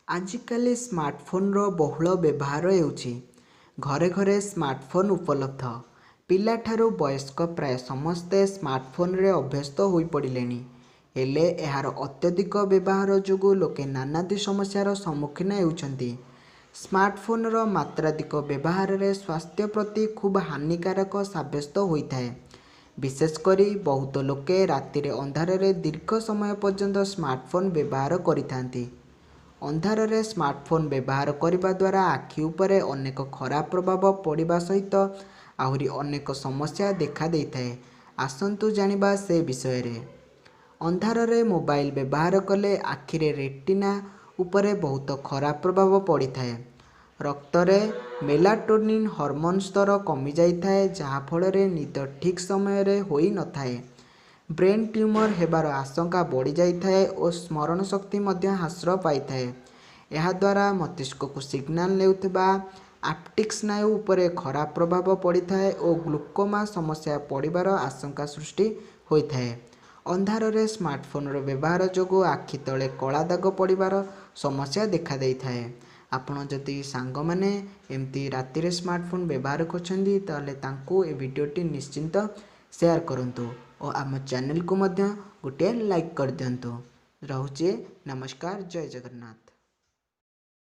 आजिकाली smartphone रो बहुल व्यवहार होउछि। घरे घरे स्मार्टफोन उपलब्ध। पिलाठारू वयस्क प्राय समस्ते स्मार्टफोन रे अभ्यस्त होई पड़िलेनि। हेले एहार अत्यधिक व्यवहार जोगु लोके नानादी समस्यार सम्मुखीन हेउछन्ति। स्मार्टफोन रो मात्राधिक व्यवहार रे स्वास्थ्य प्रति खूब हानिकारक साब्यस्त होइथाए। विशेष करी बहुत लोके रातिरे अंधारे दीर्घ समय पर्यंत स्मार्टफोन व्यवहार करिथांती। अंधारे स्मार्टफोन व्यवहार करने द्वारा आखि उपरे अनेक खराब प्रभाव पड़िबा सहित आहुरी अनेक समस्या देखा देइथाए। आसंतु जानिबा से विषय रे। अंधारे मोबाइल व्यवहार कले आखिरे रेटिना उपरे बहुत खराब प्रभाव पड़ी थाए। रक्तरे मेलाटोनिन हार्मोन स्तर कमी जाइथाए, जहा फଳରେ निद ठीक समय रे होई न थाए। ब्रेन ट्यूमर हेबार आशंका बढ़ी जाइथाए और स्मरण शक्ति मध्य ह्रास पाइथाए। यह द्वारा मस्तिष्क को सिग्नाल नेउथिबा आप्टिक स्नायु उपरे खराब प्रभाव पड़िथाए और ग्लूकोमा समस्या पड़िबार आशंका सृष्टि होइथाए। अंधारे स्मार्टफोन रो व्यवहार जोगु आखि तले कला दाग पड़िबार समस्या देखा देइथाए। आपण जदि सांग माने एमती रातिरे स्मार्टफोन व्यवहार करछन्ती ताले तांको ए वीडियोटी निश्चिंत शेयर करंतु और आम चैनल को मध्य गोटे लाइक कर दियंतु। रहुचे नमस्कार, जय जगन्नाथ।